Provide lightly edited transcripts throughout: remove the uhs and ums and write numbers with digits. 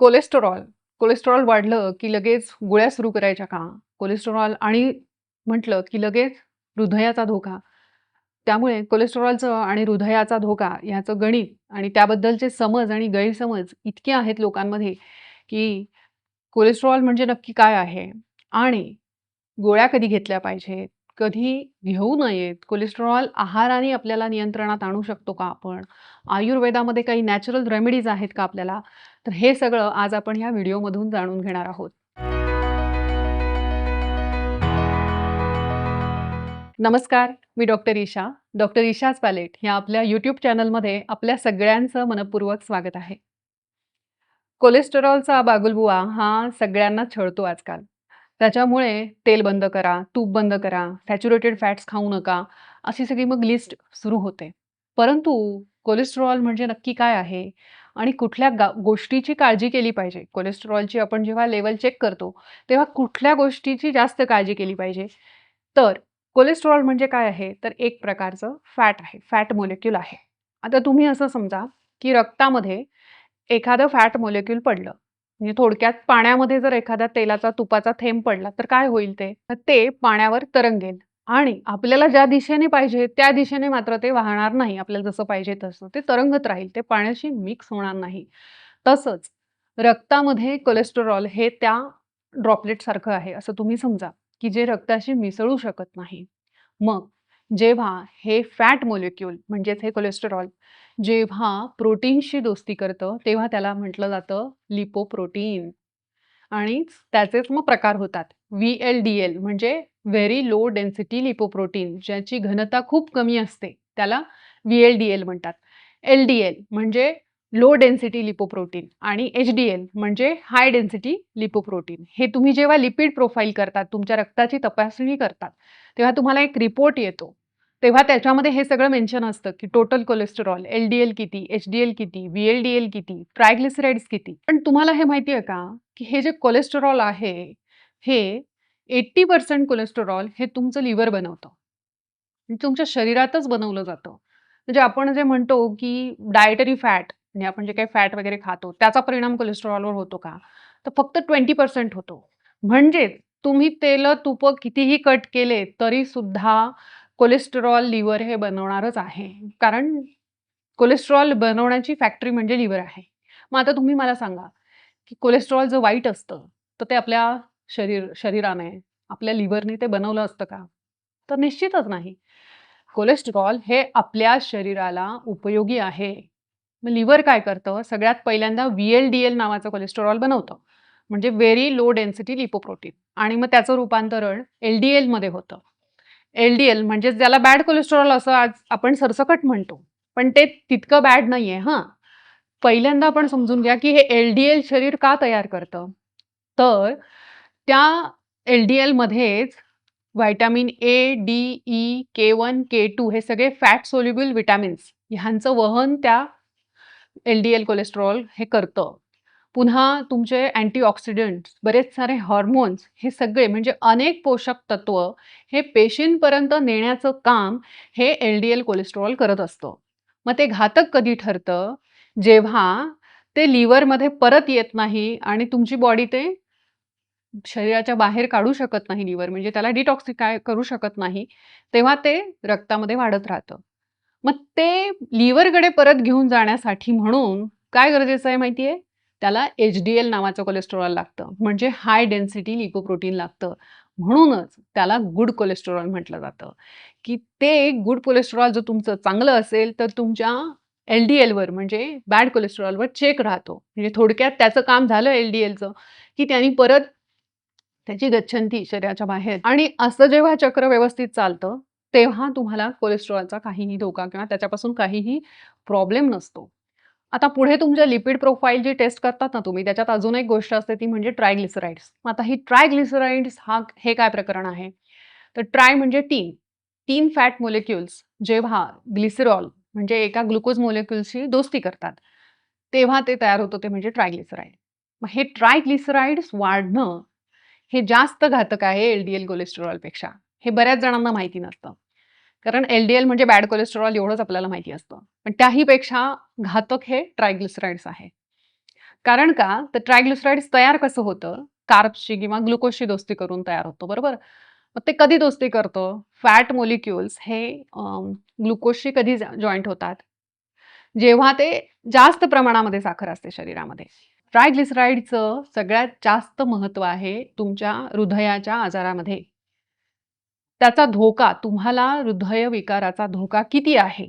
Cholesterol. Cholesterol वाढलं की लगेच गोळ्या सुरू करायच्या का? कोलेस्टेरॉल आणि म्हटलं की लगेच हृदयाचा धोका. त्यामुळे कोलेस्टेरॉलचं आणि हृदयाचा धोका याचं गणित आणि त्याबद्दलचे समज आणि गैरसमज इतके आहेत लोकांमध्ये, की कोलेस्टेरॉल म्हणजे नक्की काय आहे? आणि गोळ्या कधी घेतल्या पाहिजेत? कधी घेऊ नयेत? कोलेस्टेरॉल आहाराने आपल्याला नियंत्रणात आणू शकतो का आपण? आयुर्वेदामध्ये काही नॅचरल रेमेडीज आहेत का आपल्याला? तर हे सगळं आज आपण ह्या व्हिडिओमधून जाणून घेणार आहोत. नमस्कार, मी doctor Isha. Doctor Isha's palette ह्या आपल्या यूट्यूब चॅनलमध्ये आपल्या सगळ्यांचं मनःपूर्वक स्वागत आहे. कोलेस्टेरॉलचा बागुलबुवा हा सगळ्यांना छळतो आजकाल. त्याच्यामुळे तेल बंद करा, तूप बंद करा, सॅच्युरेटेड फॅट्स खाऊ नका, अशी सगळी मग लिस्ट सुरू होते. परंतु कोलेस्टेरॉल म्हणजे नक्की काय आहे? आणि कुठल्या गोष्टीची काळजी केली पाहिजे? कोलेस्टेरॉलची आपण जेव्हा लेव्हल चेक करतो, तेव्हा कुठल्या गोष्टीची जास्त काळजी केली पाहिजे? तर कोलेस्टेरॉल म्हणजे काय आहे? तर एक प्रकारचं फॅट आहे, फॅट मॉलिक्यूल आहे. आता तुम्ही असं समजा, की रक्तामध्ये एखादं फॅट मॉलिक्यूल पडलं. म्हणजे थोडक्यात पाण्यामध्ये जर एखाद्या तेलाचा, तुपाचा थेंब पडला, तर काय होईल ते? तर ते पाण्यावर तरंगेल आणि आपल्याला ज्या दिशेने पाहिजे, त्या दिशेने मात्र ते वाहणार नाही. आपल्याला जसं पाहिजे तसं. ते तरंगत राहील. ते पाण्याशी मिक्स होणार नाही. तसंच रक्तामध्ये कोलेस्टेरॉल हे त्या ड्रॉपलेटसारखं आहे, असं तुम्ही समजा, की जे रक्ताशी मिसळू शकत नाही. मग जेव्हा हे फॅट मॉलिक्यूल म्हणजेच हे कोलेस्टेरॉल जेव्हा प्रोटीनशी दोस्ती करतं, तेव्हा त्याला म्हटलं जातं लिपोप्रोटीन आणि त्याचेच मग प्रकार होतात. व्ही-एल-डी-एल म्हणजे व्हेरी लो डेन्सिटी लिपोप्रोटीन ज्याची घनता खूप कमी असते, त्याला व्ही-एल-डी-एल म्हणतात. एल-डी-एल म्हणजे लो डेन्सिटी लिपोप्रोटीन आणि एच-डी-एल म्हणजे हाय डेन्सिटी लिपोप्रोटीन. हे तुम्ही जेव्हा लिपिड प्रोफाइल करतात, तुमच्या रक्ताची तपासणी करतात, तेव्हा तुम्हाला एक रिपोर्ट येतो. तेव्हा त्याच्यामध्ये हे सगळं मेन्शन असतं, की टोटल कोलेस्टेरॉल, एल-डी-एल किती, एच-डी-एल किती, व्ही-एल-डी-एल किती, ट्रायग्लिसराइड्स किती. पण तुम्हाला हे माहिती आहे का, की हे जे कोलेस्टेरॉल आहे, हे 80% कोलेस्टेरॉल हे तुमचं लिव्हर बनवतं. म्हणजे तुमच्या शरीरातच बनवलं जातं. म्हणजे आपण जे म्हणतो, की डायटरी फॅट म्हणजे आपण जे काही फॅट वगैरे खातो, त्याचा परिणाम कोलेस्टेरॉलवर होतो का? तर फक्त 20% होतो. म्हणजेच तुम्ही तेलं, तुपं कितीही कट केले, तरी सुद्धा कोलेस्टेरॉल लिव्हर हे बनवणारच आहे. कारण कोलेस्टेरॉल बनवण्याची फॅक्टरी म्हणजे लिव्हर आहे. मग आता तुम्ही मला सांगा, की कोलेस्टेरॉल जर वाईट असतं, तर ते आपल्या शरीराने, आपल्या लिव्हरने ते बनवलं असतं का? तर निश्चितच नाही. कोलेस्टेरॉल हे आपल्या शरीराला उपयोगी आहे. मग लिव्हर काय करतं? सगळ्यात पहिल्यांदा व्ही-एल-डी-एल नावाचं कोलेस्टेरॉल बनवतं. म्हणजे व्हेरी लो डेन्सिटी लिपोप्रोटीन आणि मग त्याचं रूपांतरण एल-डी-एलमध्ये होतं. एल-डी-एल म्हणजे ज्याला बॅड कोलेस्टेरॉल असं आज आपण सरसकट म्हणतो. पण ते तितकं बॅड नाहीये हां. पहिल्यांदा आपण समजून घ्या, की हे एल-डी-एल शरीर का तयार करतं? तर त्या एल-डी-एलमध्येच vitamin A, D, E, K1, K2 हे सगळे फॅट सोल्युबल विटॅमिन्स ह्यांचं वहन त्या एल-डी-एल कोलेस्टेरॉल हे करतं. पुन्हा तुमचे अँटीऑक्सिडंट्स, बरेच सारे हार्मोन्स हे सगळे म्हणजे अनेक पोषक तत्व हे पेशींपर्यंत नेण्याचं काम हे एल-डी-एल कोलेस्टेरॉल करत असतं. मग ते घातक कधी ठरतं? जेव्हा ते लिव्हरमध्ये परत येत नाही आणि तुमची बॉडी ते शरीराच्या बाहेर काढू शकत नाही लिव्हर म्हणजे त्याला डिटॉक्सिफाय करू शकत नाही, तेव्हा ते रक्तामध्ये वाढत राहतं. मग ते लिव्हरकडे परत घेऊन जाण्यासाठी म्हणून काय गरजेचं आहे माहिती आहे? त्याला एच-डी-एल नावाचं कोलेस्टेरॉल लागतं. म्हणजे हाय डेन्सिटी लिपोप्रोटीन लागतं. म्हणूनच त्याला गुड कोलेस्टेरॉल म्हटलं जातं, की ते गुड कोलेस्टेरॉल जर तुमचं चांगलं असेल, तर तुमच्या एल-डी-एलवर म्हणजे बॅड कोलेस्टेरॉलवर चेक राहतो. म्हणजे थोडक्यात त्याचं काम झालं एल-डी-एलचं, की त्यांनी परत त्याची गच्छंती शरीराच्या बाहेर आणि असं जेव्हा चक्र व्यवस्थित चालतं, तेव्हा तुम्हाला कोलेस्टेरॉलचा काहीही धोका किंवा त्याच्यापासून काहीही प्रॉब्लेम नसतो. आता पुढे तुमच्या लिपिड प्रोफाइल जी टेस्ट करतात ना तुम्ही, त्याच्यात अजून एक गोष्ट असते ती म्हणजे ट्रायग्लिसराइड्स. मग आता ही ट्रायग्लिसराइड्स हे काय प्रकरण आहे? तर ट्राय म्हणजे 3. 3 फॅट मॉलिक्युल्स जेव्हा ग्लिसरॉल म्हणजे एका ग्लुकोज मॉलिक्युलशी दोस्ती करतात, तेव्हा ते तयार होतं ते म्हणजे ट्रायग्लिसराइड. मग हे ट्रायग्लिसराइड्स वाढणं हे जास्त घातक आहे एल-डी-एल कोलेस्टेरॉलपेक्षा. हे बऱ्याच जणांना माहिती नसतं. कारण एल-डी-एल म्हणजे बॅड कोलेस्टेरॉल एवढंच आपल्याला माहिती असतं. पण त्याही पेक्षा घातक हे ट्रायग्लिसराइड्स आहे. कारण का? तर ट्रायग्लिसराइड्स तयार कसं होतं? कार्ब्सची किंवा ग्लुकोजची दोस्ती करून तयार होतं, बरोबर? मग ते कधी दोस्ती करतं? फॅट मॉलिक्युल्स हे ग्लुकोजशी कधी जॉइंट होतात? जेव्हा ते जास्त प्रमाणामध्ये साखर असते शरीरामध्ये. ट्रायग्लिसराइडचं सगळ्यात जास्त महत्त्व आहे तुमच्या हृदयाच्या आजारामध्ये. त्याचा धोका, तुम्हाला हृदयविकाराचा धोका किती आहे?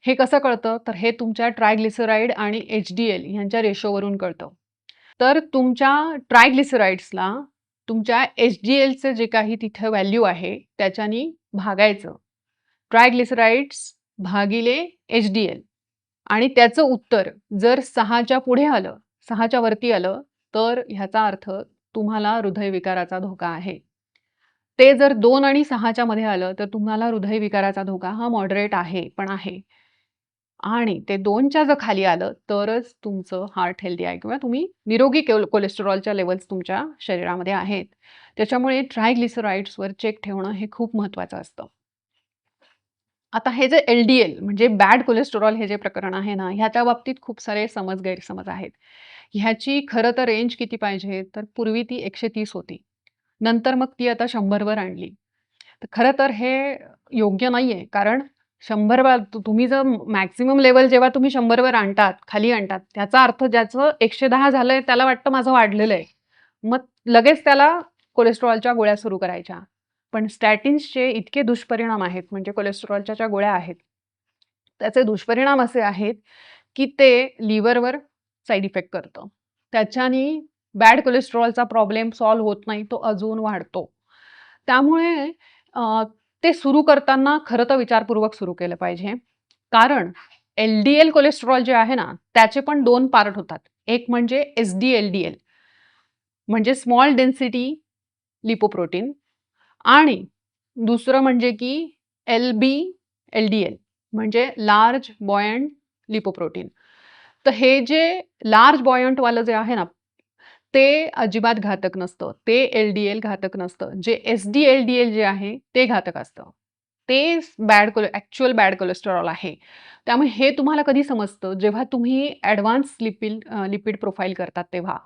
हे कसं कळतं? तर हे तुमच्या ट्रायग्लिसराईड आणि एच-डी-एल ह्यांच्या रेशोवरून कळतं. तर तुमच्या ट्रायग्लिसराइड्सला तुमच्या एच-डी-एलचं जे काही तिथे व्हॅल्यू आहे त्याच्यानी भागायचं. ट्रायग्लिसराइड्स भागिले एच-डी-एल आणि त्याचं उत्तर जर 6च्या पुढे आलं, 6च्या वरती आलं, तर ह्याचा अर्थ तुम्हाला हृदयविकाराचा धोका आहे. ते जर 2 आणि 6च्या मध्ये आलं, तर तुम्हाला हृदयविकाराचा धोका हा मॉडरेट आहे, पण आहे. आणि ते 2च्या जर खाली आलं, तरच तुमचं हार्ट हेल्दी आहे किंवा तुम्ही निरोगी कोलेस्टेरॉलच्या लेव्हल्स तुमच्या शरीरामध्ये आहेत. त्याच्यामुळे ट्रायग्लिसराइड्सवर चेक ठेवणं हे खूप महत्त्वाचं असतं. आता हे जे एल-डी-एल म्हणजे बॅड कोलेस्टेरॉल हे जे प्रकरण आहे ना, ह्याच्या बाबतीत खूप सारे गैरसमज आहेत. ह्याची खरं तर रेंज किती पाहिजे? तर पूर्वी ती 130 होती. नंतर मग ती आता 100 वर आणली. तर खरं तर हे योग्य नाहीये. कारण 100 वर तुम्ही जर मॅक्सिमम लेव्हल जेव्हा तुम्ही 100 वर आणतात, खाली आणतात, त्याचा अर्थ ज्याचं 110 झालंय त्याला वाटतं माझं वाढलेलं आहे. मग लगेच त्याला कोलेस्टेरॉलच्या गोळ्या सुरू करायच्या. पण स्टॅटिन्सचे इतके दुष्परिणाम आहेत, म्हणजे कोलेस्टेरॉलच्या ज्या गोळ्या आहेत, त्याचे दुष्परिणाम असे आहेत, की ते लिव्हरवर साइड इफेक्ट करतं. त्याच्यानी बॅड कोलेस्टेरॉलचा प्रॉब्लेम सॉल्व्ह होत नाही, तो अजून वाढतो. त्यामुळे ते सुरू करताना खरं तर विचारपूर्वक सुरू केलं पाहिजे. कारण एल-डी-एल कोलेस्टेरॉल जे आहे ना, त्याचे पण 2 पार्ट होतात. एक म्हणजे एस-डी-एल-डी-एल म्हणजे स्मॉल डेन्सिटी लिपोप्रोटीन आणि दुसरं म्हणजे की एल-बी-एल-डी-एल म्हणजे लार्ज बॉयंट लिपोप्रोटीन. तर हे जे लार्ज बॉयंटवालं जे आहे ना, ते अजिबात घातक नसतं. ते एल-डी-एल घातक नसतं. जे एस-डी-एल-डी-एल जे आहे ते घातक असतं. ते ॲक्चुअल बॅड कोलेस्टेरॉल आहे. त्यामुळे हे तुम्हाला कधी समजतं जेव्हा तुम्ही ॲडव्हान्स लिपिड प्रोफाइल करतात तेव्हा.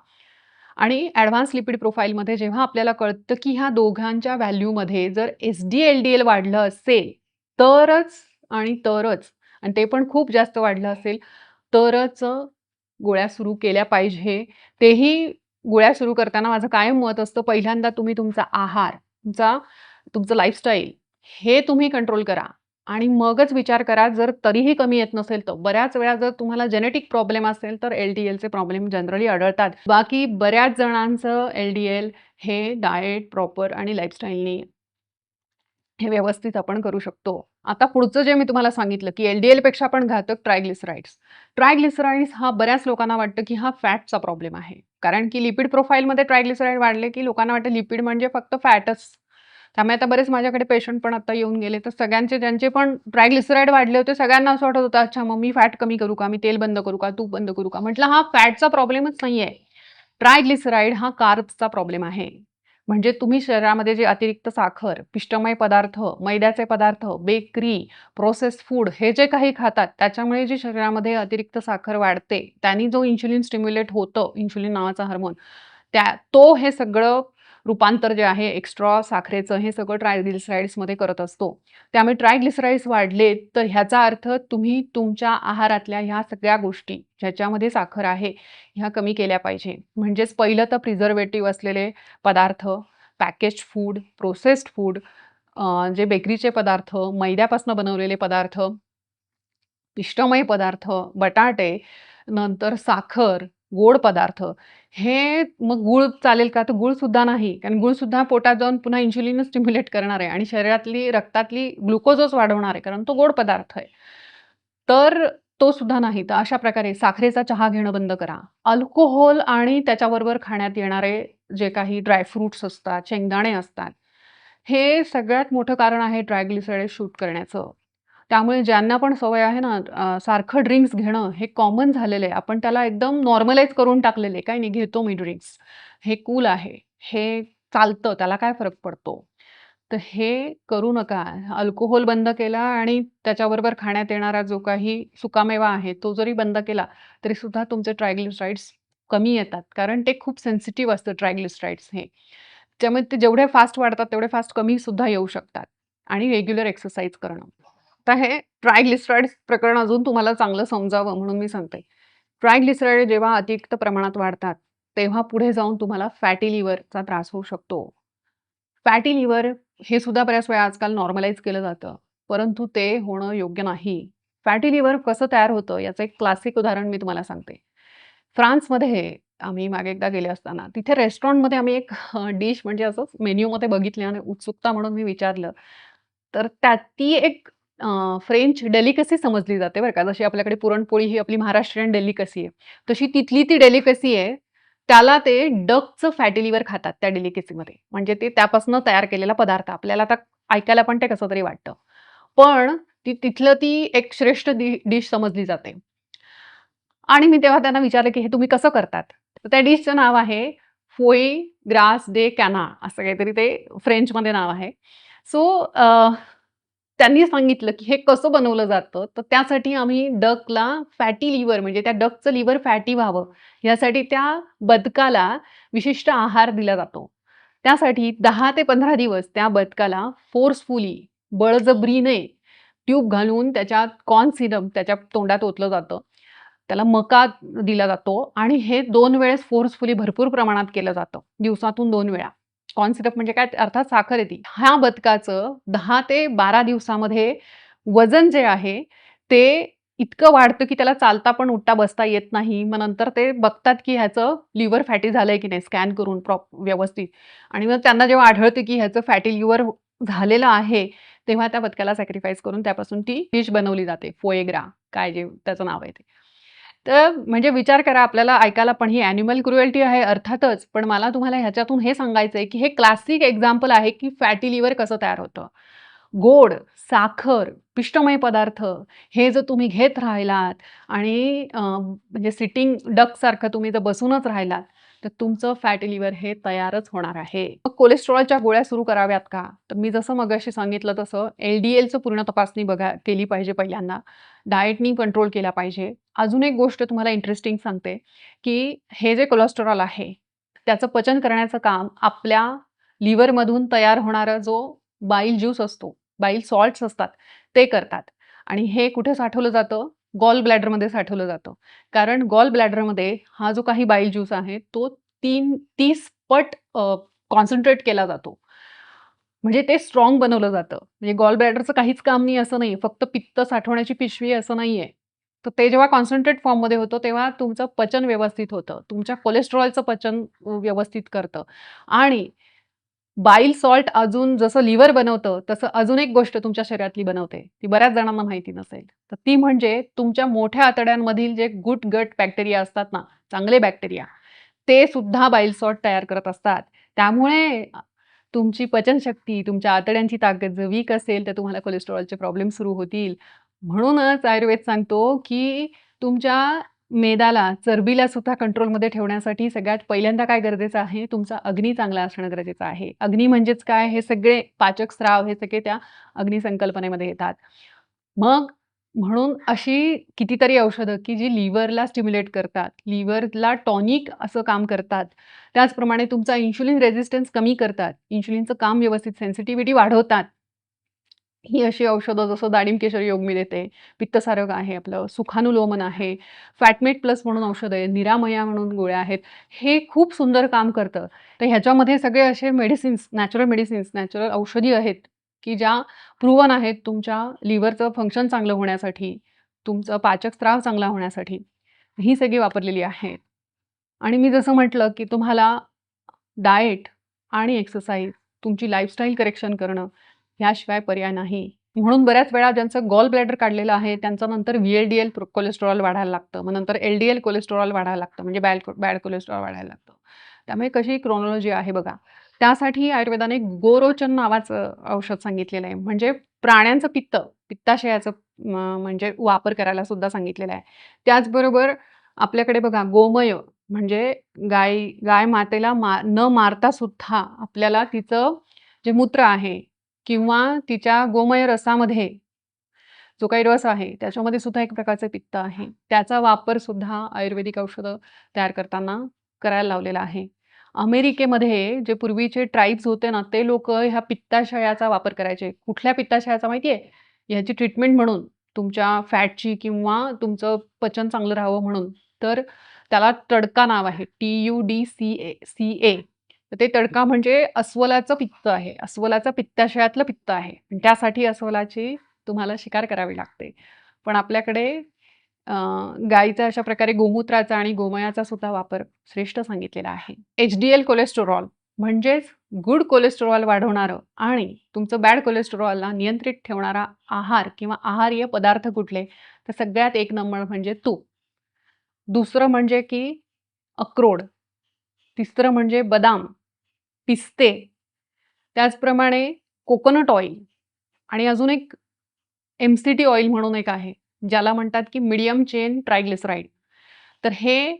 आणि ॲडव्हान्स लिपिड प्रोफाइलमध्ये जेव्हा आपल्याला कळतं की ह्या दोघांच्या व्हॅल्यूमध्ये जर एस-डी-एल-डी-एल वाढलं असेल, तरच आणि ते पण खूप जास्त वाढलं असेल, तरच गोळ्या सुरू केल्या पाहिजे. तेही गोळ्या सुरू करताना माझं कायम मत असतं, पहिल्यांदा तुम्ही तुमचा आहार, तुमचं लाईफस्टाईल हे तुम्ही कंट्रोल करा आणि मगच विचार करा. जर तरीही कमी येत नसेल तर बऱ्याच वेळा जर तुम्हाला जेनेटिक प्रॉब्लेम असेल, तर एल-डी-एलचे प्रॉब्लेम जनरली आढळतात. बाकी बऱ्याच जणांचं एल-डी-एल हे डाएट प्रॉपर आणि लाईफस्टाईलनी हे व्यवस्थित आपण करू शकतो. आता पुढचं जे मी तुम्हाला सांगितलं, की एल-डी-एलपेक्षा पण घातक ट्रायग्लिसराइड्स. ट्रायग्लिसराइड्स हा बऱ्याच लोकांना वाटतं, की हा फॅटचा प्रॉब्लेम आहे. कारण की लिपिड प्रोफाइलमध्ये ट्रायग्लिसराइड वाढले, की लोकांना वाटतं लिपिड म्हणजे फक्त फॅटच. त्यामुळे आता बरेच माझ्याकडे पेशंट पण आता येऊन गेले, तर सगळ्यांचे ज्यांचे पण ट्रायग्लिसराइड वाढले होते, सगळ्यांना असं वाटत होतं, अच्छा मग मी फॅट कमी करू का? मी तेल बंद करू का? तूप बंद करू का? म्हटलं हा फॅटचा प्रॉब्लेमच नाहीये. ट्रायग्लिसराइड हा कार्ब्सचा प्रॉब्लेम आहे. म्हणजे तुम्ही शरीरामध्ये जे अतिरिक्त साखर, पिष्टमय पदार्थ, मैद्याचे पदार्थ, बेकरी, प्रोसेस्ड फूड हे जे काही खातात, त्याच्यामुळे जी शरीरामध्ये अतिरिक्त साखर वाढते, त्यांनी जो इन्शुलिन स्टिम्युलेट होतं, इन्शुलिन नावाचा हार्मोन, तो हे सगळं रूपांतर जे आहे एक्स्ट्रा साखरेचं, हे सगळं ट्रायग्लिसराइड्समध्ये करत असतो. त्यामुळे ट्रायग्लिसराइड्स वाढले, तर ह्याचा अर्थ तुम्ही तुमच्या आहारातल्या ह्या सगळ्या गोष्टी, ज्याच्यामध्ये साखर आहे, ह्या कमी केल्या पाहिजे. म्हणजेच पहिलं तर प्रिझर्व्हेटिव्ह असलेले पदार्थ, पॅकेज्ड फूड, प्रोसेस्ड फूड, जे बेकरीचे पदार्थ, मैद्यापासून बनवलेले पदार्थ, पिष्टमय पदार्थ, बटाटे, नंतर साखर, गोड पदार्थ. हे मग गूळ चालेल का? तर गूळसुद्धा नाही. कारण गूळसुद्धा पोटात जाऊन पुन्हा इन्शुलिनच स्टिम्युलेट करणार आहे आणि शरीरातली रक्तातली ग्लुकोजच वाढवणार आहे, कारण तो गोड पदार्थ आहे. तर तो सुद्धा नाही. तर अशा प्रकारे साखरेचा चहा घेणं बंद करा. अल्कोहोल आणि त्याच्याबरोबर खाण्यात येणारे जे काही ड्रायफ्रुट्स असतात, शेंगदाणे असतात, हे सगळ्यात मोठं कारण आहे ट्रायग्लिसराइड शूट करण्याचं. त्यामुळे ज्यांना पण सवय आहे ना, सारखं ड्रिंक्स घेणं हे कॉमन झालेलं आहे. आपण त्याला एकदम नॉर्मलाईज करून टाकलेलं आहे. काही नाही, घेतो मी ड्रिंक्स. हे कूल आहे. हे चालतं. त्याला काय फरक पडतो? तर हे करू नका. अल्कोहोल बंद केला आणि त्याच्याबरोबर खाण्यात येणारा जो काही सुकामेवा आहे, तो जरी बंद केला, तरी सुद्धा तुमचे ट्रायग्लिसराइड्स कमी येतात. कारण ते खूप सेन्सिटिव्ह असतं ट्रायग्लिसराइड्स हे. त्यामुळे ते जेवढे फास्ट वाढतात तेवढे फास्ट कमी सुद्धा येऊ शकतात आणि रेग्युलर एक्सरसाइज करणं. आता हे ट्रायग्लिसराइड्स प्रकरण अजून तुम्हाला चांगलं समजावं म्हणून मी सांगते. ट्रायग्लिसराइड जेव्हा अतिरिक्त प्रमाणात वाढतात, तेव्हा पुढे जाऊन तुम्हाला फॅटी लिव्हरचा त्रास होऊ शकतो. फॅटी लिव्हर हे सुद्धा बऱ्याच वेळा आजकाल नॉर्मलाईज केलं जातं, परंतु ते होणं योग्य नाही. फॅटी लिव्हर कसं तयार होतं याचं एक क्लासिक उदाहरण मी तुम्हाला सांगते. फ्रान्समध्ये आम्ही मागे एकदा गेले असताना तिथे रेस्टॉरंटमध्ये आम्ही एक डिश म्हणजे असंच मेन्यूमध्ये बघितली आणि उत्सुकता म्हणून मी विचारलं. तर ती एक फ्रेंच डेलिकसी समजली जाते बरं का. जशी आपल्याकडे पुरणपोळी ही आपली महाराष्ट्रीयन डेलिकसी आहे. तशी तिथली ती डेलिकसी आहे. त्याला ते डकचं फॅटी लिव्हर खातात त्या डेलिकेसीमध्ये. म्हणजे ते त्यापासून तयार केलेला पदार्थ. आपल्याला आता ऐकायला पण ते कसं तरी वाटतं. पण तिथलं ती एक श्रेष्ठ डिश समजली जाते. आणि मी तेव्हा त्यांना विचारलं, की "हे तुम्ही कसं करतात?" तर त्या डिशचं नाव आहे फोई ग्रास डे कॅना असं काहीतरी ते फ्रेंचमध्ये नाव आहे. सो त्यांनी सांगितलं, की हे कसं बनवलं जातं, तर त्यासाठी आम्ही डकला फॅटी लिव्हर म्हणजे त्या डकचं लिव्हर फॅटी व्हावं, यासाठी त्या बदकाला विशिष्ट आहार दिला जातो. त्यासाठी 10 ते 15 दिवस त्या बदकाला फोर्सफुली, बळजबरीने ट्यूब घालून त्याच्यात कॉर्न सिरप त्याच्या तोंडात ओतलं जातं. त्याला मका दिला जातो आणि हे 2 वेळेस फोर्सफुली भरपूर प्रमाणात केलं जातं. दिवसातून 2 वेळा. कॉर्न सिरप म्हणजे काय अर्थात साखर आहे ती. ह्या बदकाचं 10 ते 12 दिवसामध्ये वजन जे आहे ते इतकं वाढतं, की त्याला चालता पण उठता-बसता येत नाही. मग नंतर ते बघतात, की ह्याचं लिव्हर फॅटी झालंय की नाही स्कॅन करून व्यवस्थित आणि मग त्यांना जेव्हा आढळतं, की ह्याचं फॅटी लिव्हर झालेलं आहे, तेव्हा त्या बदकाला सॅक्रिफाईस करून त्यापासून ती डिश बनवली जाते. फोए काय जे त्याचं नाव आहे ते. तर म्हणजे विचार करा आपल्याला ऐकायला पण ही ॲनिमल क्रुएल्टी आहे अर्थातच. पण मला तुम्हाला ह्याच्यातून हे सांगायचंय, की हे क्लासिक एक्झाम्पल आहे, की फॅटी लिव्हर कसं तयार होतं. गोड, साखर, पिष्टमय पदार्थ हे जर तुम्ही घेत राहिलात आणि म्हणजे सिटिंग डकसारखं तुम्ही जर बसूनच राहिलात, तर तुमचं फॅटी लिव्हर हे तयारच होणार आहे. मग कोलेस्टेरॉलच्या गोळ्या सुरू कराव्यात का? तर मी जसं मगाशी सांगितलं तसं एल-डी-एलचं पूर्ण तपासणी केली पाहिजे पहिल्यांदा. डाएटनी कंट्रोल केला पाहिजे. अजून एक गोष्ट तुम्हाला इंटरेस्टिंग सांगते, की हे जे कोलेस्टेरॉल आहे, त्याचं पचन करण्याचं काम आपल्या लिव्हरमधून तयार होणारा जो बाईल ज्यूस असतो, बाईल सॉल्ट्स असतात, ते करतात. आणि हे कुठे साठवलं जातं? गॉल ब्लॅडरमध्ये साठवलं जातं. कारण गॉल ब्लॅडरमध्ये हा जो काही बाईल ज्यूस आहे, तो 30 पट कॉन्सन्ट्रेट केला जातो. म्हणजे ते स्ट्राँग बनवलं जातं. म्हणजे गॉल ब्लॅडरचं काहीच काम नाही असं नाहीये. फक्त पित्त साठवण्याची पिशवी आहे असं नाहीये. तर ते जेव्हा कॉन्सन्ट्रेट फॉर्ममध्ये होतं, तेव्हा तुमचं पचन व्यवस्थित होतं. तुमच्या कोलेस्टेरॉलचं पचन व्यवस्थित करतं आणि बाईल सॉल्ट अजून जसं लिव्हर बनवतं, तसं अजून एक गोष्ट तुमच्या शरीरातली बनवते. ती बऱ्याच जणांना माहिती नसेल. तर ती म्हणजे तुमच्या मोठ्या आतड्यांमधील जे गुड गट बॅक्टेरिया असतात ना, चांगले बॅक्टेरिया, ते सुद्धा बाईल सॉल्ट तयार करत असतात. त्यामुळे तुमची पचनशक्ती, तुमच्या आतड्यांची ताकद जर वीक असेल, तर तुम्हाला कोलेस्टेरॉलचे प्रॉब्लेम सुरू होतील. म्हणूनच आयुर्वेद सांगतो, की तुमच्या मेदाला, चरबीला सुद्धा कंट्रोलमध्ये ठेवण्यासाठी सगळ्यात पहिल्यांदा काय गरजेचं आहे, तुमचा अग्नी चांगला असणं गरजेचं आहे. अग्नी म्हणजेच काय? हे सगळे पाचक स्राव हे सगळे त्या अग्नी संकल्पनेमध्ये येतात. मग म्हणून अशी कितीतरी औषधं, की जी लिव्हरला स्टिम्युलेट करतात, लिव्हरला टॉनिक असं काम करतात. त्याचप्रमाणे तुमचा इन्शुलिन रेझिस्टन्स कमी करतात. इन्शुलिनचं काम व्यवस्थित सेन्सिटिव्हिटी वाढवतात. ही अशी औषधं जसं दाडिम केशरी योग मी देते. पित्तसारक आहे आपलं, सुखानुलोमन आहे, फॅटमेट प्लस म्हणून औषध आहे, निरामया म्हणून गोळ्या आहेत. हे खूप सुंदर काम करतं. तर ह्याच्यामध्ये सगळे असे मेडिसिन्स, नॅचरल औषधी आहेत, की ज्या प्रूव्हन आहेत तुमच्या लिव्हरचं फंक्शन चांगलं होण्यासाठी, तुमचं पाचक स्त्राव चांगला होण्यासाठी. ही सगळी वापरलेली आहेत. आणि मी जसं म्हटलं, की तुम्हाला डाएट आणि एक्सरसाइज, तुमची लाईफस्टाईल करेक्शन करणं, याशिवाय पर्याय नाही. म्हणून बऱ्याच वेळा ज्यांचं गॉल ब्लॅडर काढलेलं आहे, त्यांचं नंतर व्ही-एल-डी-एल कोलेस्टेरॉल वाढायला लागतं. मग नंतर एल-डी-एल कोलेस्टेरॉल वाढायला लागतं, म्हणजे बॅड कोलेस्टेरॉल वाढायला लागतं. त्यामुळे कशी क्रोनॉलॉजी आहे बघा. त्यासाठी आयुर्वेदाने गोरोचन नावाचं औषध सांगितलेलं आहे. म्हणजे प्राण्यांचं पित्ताशयाचं म्हणजे वापर करायला सुद्धा सांगितलेलं आहे. त्याचबरोबर आपल्याकडे बघा गोमय म्हणजे गाय मातेला न मारता सुद्धा आपल्याला तिचं जे मूत्र आहे किंवा तिच्या गोमय रसामध्ये जो काही रस आहे त्याच्यामध्ये सुद्धा एक प्रकारचं पित्त आहे. त्याचा वापर सुद्धा आयुर्वेदिक औषधं तयार करताना करायला लावलेला आहे. अमेरिकेमध्ये जे पूर्वीचे ट्राइब्स होते ना, ते लोकं ह्या पित्ताशयाचा वापर करायचे. कुठल्या पित्ताशयाचा माहिती आहे? ह्याची ट्रीटमेंट म्हणून तुमच्या फॅटची किंवा तुमचं पचन चांगलं राहावं म्हणून. तर त्याला तडका नाव आहे. TUDCA. तर ते तडका म्हणजे अस्वलाचं पित्त आहे. अस्वलाचं पित्ताशयातलं पित्त आहे. आणि त्यासाठी अस्वलाची तुम्हाला शिकार करावी लागते. पण आपल्याकडे गाईचा अशा प्रकारे गोमूत्राचा आणि गोमयाचा सुद्धा वापर श्रेष्ठ सांगितलेला आहे. HDL कोलेस्टेरॉल म्हणजेच गुड कोलेस्टेरॉल वाढवणारं आणि तुमचं बॅड कोलेस्टेरॉलला नियंत्रित ठेवणारा आहार किंवा आहार्य पदार्थ कुठले? तर सगळ्यात एक नंबर म्हणजे तूप. दुसरं म्हणजे की अक्रोड. तिसरं म्हणजे बदाम, पिस्ते. त्याचप्रमाणे कोकोनट ऑइल आणि अजून एक MCT ऑइल म्हणून एक आहे, ज्याला म्हणतात की मीडियम चेन ट्रायग्लिसराईड. तर हे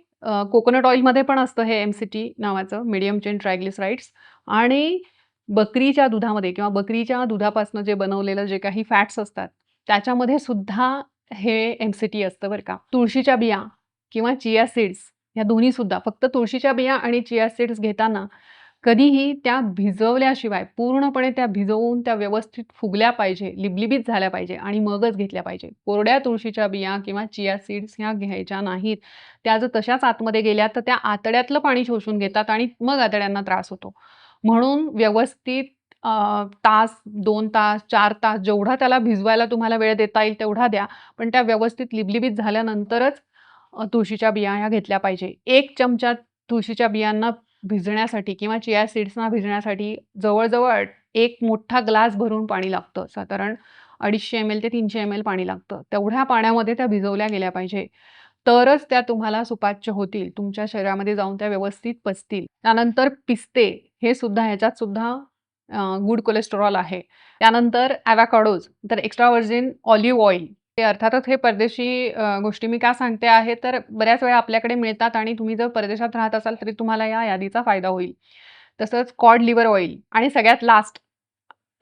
कोकोनट ऑइलमध्ये पण असतं हे MCT नावाचं मीडियम चेन ट्रायग्लिसराईड्स आणि बकरीच्या दुधामध्ये किंवा बकरीच्या दुधापासून जे बनवलेलं जे काही फॅट्स असतात, त्याच्यामध्ये सुद्धा हे MCT असतं बरं का. तुळशीच्या बिया किंवा चिया सीड्स या दोन्ही सुद्धा फक्त तुळशीच्या बिया आणि चिया सीड्स घेताना कधीही त्या भिजवल्याशिवाय पूर्णपणे त्या भिजवून त्या व्यवस्थित फुगल्या पाहिजे, लिबलिबीत झाल्या पाहिजे आणि मगच घेतल्या पाहिजे. कोरड्या तुळशीच्या बिया किंवा चिया सीड्स ह्या घ्यायच्या नाहीत. त्या जर तशाच आतमध्ये गेल्या तर त्या आतड्यातलं पाणी शोषून घेतात आणि मग आतड्यांना त्रास होतो. म्हणून व्यवस्थित तास, 2 तास, 4 तास जेवढा त्याला भिजवायला तुम्हाला वेळ देता येईल तेवढा द्या. पण त्या व्यवस्थित लिबलिबीत झाल्यानंतरच तुळशीच्या बिया ह्या घेतल्या पाहिजे. 1 चमचा तुळशीच्या बियांना भिजण्यासाठी किंवा चिया सीड्सना भिजण्यासाठी जवळ-जवळ 1 मोठा ग्लास भरून पाणी लागतं. साधारण 250 ml ते 300 ml पाणी लागतं. तेवढ्या पाण्यामध्ये त्या भिजवल्या गेल्या पाहिजे. तरच त्या तुम्हाला सुपाच्य होतील. तुमच्या शरीरामध्ये जाऊन त्या व्यवस्थित पचतील. त्यानंतर पिस्ते हे सुद्धा ह्याच्यात सुद्धा गुड कोलेस्टेरॉल आहे. त्यानंतर एवोकॅडोज, तर एक्स्ट्रा व्हर्जिन ऑलिव्ह ऑइल. ते अर्थातच हे परदेशी गोष्टी मी का सांगते आहे, तर बऱ्याच वेळा आपल्याकडे मिळतात आणि तुम्ही जर परदेशात राहत असाल तरी तुम्हाला या यादीचा फायदा होईल. तसंच कॉड लिव्हर ऑइल आणि सगळ्यात लास्ट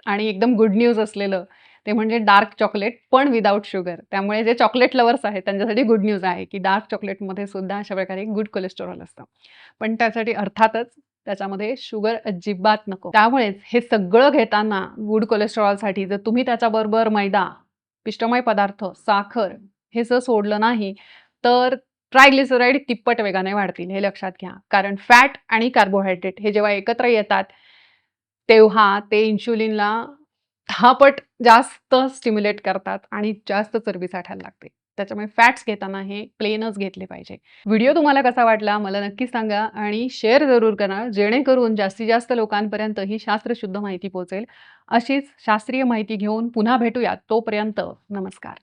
आणि एकदम गुड न्यूज असलेलं ते म्हणजे डार्क चॉकलेट पण विदाऊट शुगर. त्यामुळे जे चॉकलेट लव्हर्स आहेत त्यांच्यासाठी गुड न्यूज आहे, की डार्क चॉकलेटमध्ये सुद्धा अशा प्रकारे गुड कोलेस्टेरॉल असतं. पण त्यासाठी अर्थातच त्याच्यामध्ये शुगर अजिबात नको. त्यामुळेच हे सगळं घेताना गुड कोलेस्टेरॉलसाठी जर तुम्ही त्याच्याबरोबर मैदा, पिष्टमय पदार्थ, साखर हे जर सोडलं नाही, तर ट्रायग्लिसराईड तिप्पट वेगाने वाढतील हे लक्षात घ्या. कारण फॅट आणि कार्बोहायड्रेट हे जेव्हा एकत्र येतात, तेव्हा ते इन्शुलिनला 10 पट जास्त स्टिम्युलेट करतात आणि जास्त चरबी साठायला लागते. त्याच्यामुळे फॅट्स घेताना हे प्लेनच घेतले पाहिजे. व्हिडिओ तुम्हाला कसा वाटला मला नक्की सांगा आणि शेअर जरूर करा, जेणेकरून जास्तीत जास्त लोकांपर्यंत ही शास्त्रशुद्ध माहिती पोहोचेल. अशीच शास्त्रीय माहिती घेऊन पुन्हा भेटूयात. तोपर्यंत नमस्कार.